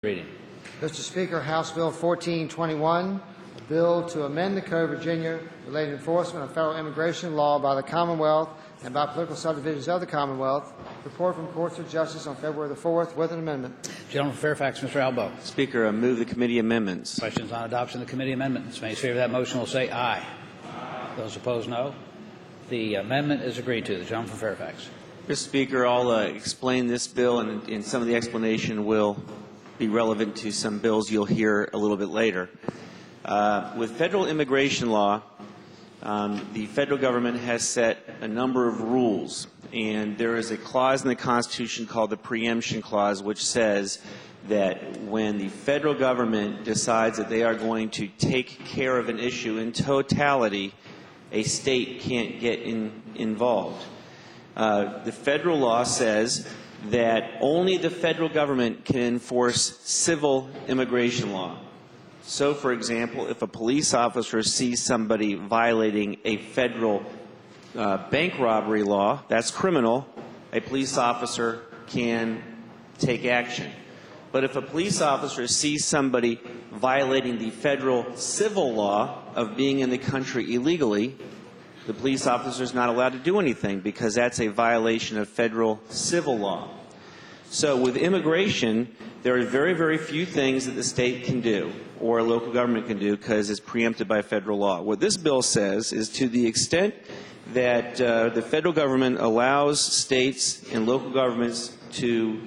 Reading. Mr. Speaker, House Bill 1421, a bill to amend the Code of Virginia relating to enforcement of federal immigration law by the Commonwealth and by political subdivisions of the Commonwealth, reported from courts of justice on February the 4th with an amendment. Gentleman from Fairfax, Mr. Albo. Speaker, I move the committee amendments. Questions on adoption of the committee amendments. Many in favor of that motion will say aye. Those opposed, no. The amendment is agreed to. The gentleman from Fairfax. Mr. Speaker, I'll explain this bill, and some of the explanation will be relevant to some bills you'll hear a little bit later. With federal immigration law, the federal government has set a number of rules, and there is a clause in the Constitution called the preemption clause, which says that when the federal government decides that they are going to take care of an issue in totality, a state can't get involved. The federal law says that only the federal government can enforce civil immigration law. So, for example, if a police officer sees somebody violating a federal bank robbery law, that's criminal, a police officer can take action. But if a police officer sees somebody violating the federal civil law of being in the country illegally, the police officer is not allowed to do anything because that's a violation of federal civil law. So with immigration, there are very, very few things that the state can do or a local government can do because it's preempted by federal law. What this bill says is to the extent that the federal government allows states and local governments to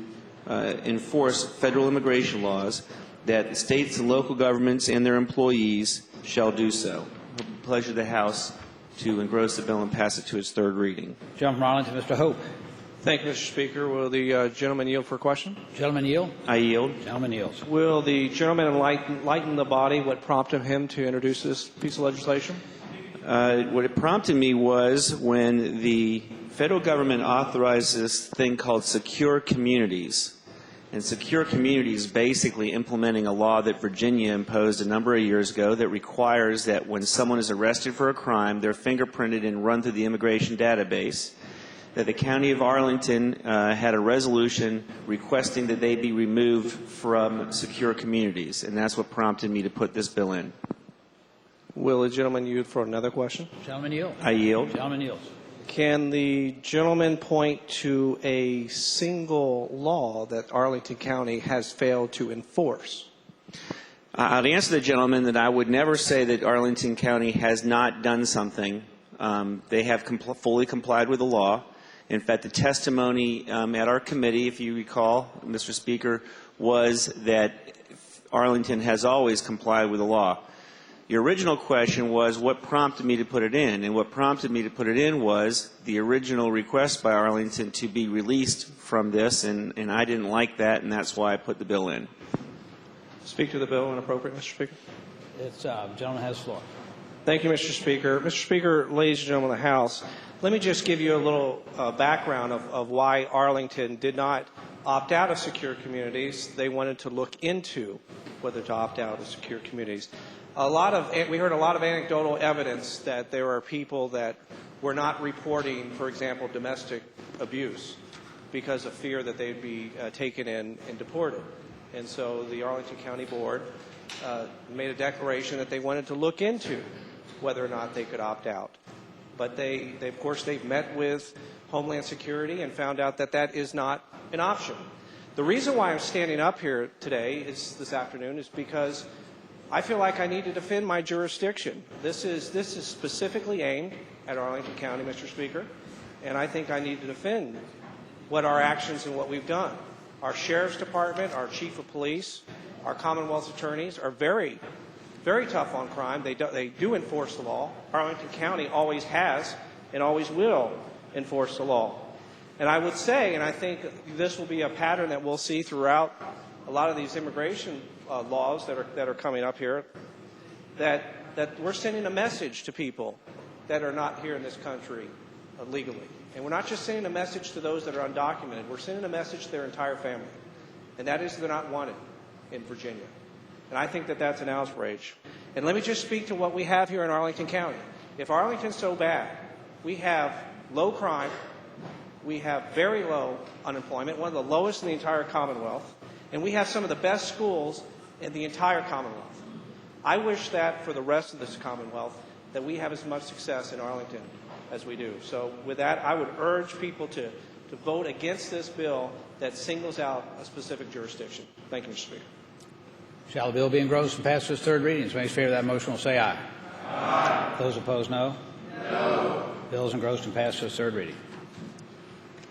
enforce federal immigration laws, that the states and local governments and their employees shall do so. It's a pleasure of the House to engross the bill and pass it to its third reading. Gentleman from Arlington, Mr. Hope. Thank you, Mr. Speaker. Will the gentleman yield for a question? Gentleman yield. I yield. Gentleman yields. Will the gentleman enlighten the body what prompted him to introduce this piece of legislation? What it prompted me was when the federal government authorized this thing called secure communities. And secure communities basically implementing a law that Virginia imposed a number of years ago that requires that when someone is arrested for a crime, they're fingerprinted and run through the immigration database. That the County of Arlington had a resolution requesting that they be removed from secure communities. And that's what prompted me to put this bill in. Will the gentleman yield for another question? Gentleman yield. I yield. Gentleman yields. Can the gentleman point to a single law that Arlington County has failed to enforce? I'd answer the gentleman that I would never say that Arlington County has not done something. They have fully complied with the law. In fact, the testimony at our committee, if you recall, Mr. Speaker, was that Arlington has always complied with the law. Your original question was what prompted me to put it in, and what prompted me to put it in was the original request by Arlington to be released from this, and I didn't like that, and that's why I put the bill in. Speak to the bill when appropriate, Mr. Speaker. It's gentleman has the floor. Thank you, Mr. Speaker. Mr. Speaker, ladies and gentlemen of the House, let me just give you a little background of why Arlington did not opt out of secure communities. They wanted to look into whether to opt out of secure communities. We heard a lot of anecdotal evidence that there are people that were not reporting, for example, domestic abuse because of fear that they'd be taken in and deported. And so the Arlington County Board made a declaration that they wanted to look into whether or not they could opt out. But of course, they've met with Homeland Security and found out that that is not an option. The reason why I'm standing up here today, this afternoon, is because I feel like I need to defend my jurisdiction. This is specifically aimed at Arlington County, Mr. Speaker, and I think I need to defend what our actions and what we've done. Our Sheriff's Department, our Chief of Police, our Commonwealth attorneys are very, very tough on crime. They do enforce the law. Arlington County always has and always will enforce the law. And I would say, and I think this will be a pattern that we'll see throughout a lot of these immigration laws that are coming up here, that we're sending a message to people that are not here in this country legally. And we're not just sending a message to those that are undocumented. We're sending a message to their entire family. And that is they're not wanted in Virginia. And I think that that's an outrage. And let me just speak to what we have here in Arlington County. If Arlington's so bad, we have low crime, we have very low unemployment, one of the lowest in the entire Commonwealth, And we have some of the best schools in the entire Commonwealth. I wish that for the rest of this Commonwealth, that we have as much success in Arlington as we do. So with that, I would urge people to vote against this bill that singles out a specific jurisdiction. Thank you, Mr. Speaker. Shall the bill be engrossed and passed to its third reading? Those in favor of that motion will say aye. Aye. Those opposed, no. No. Bill is engrossed and passed to its third reading.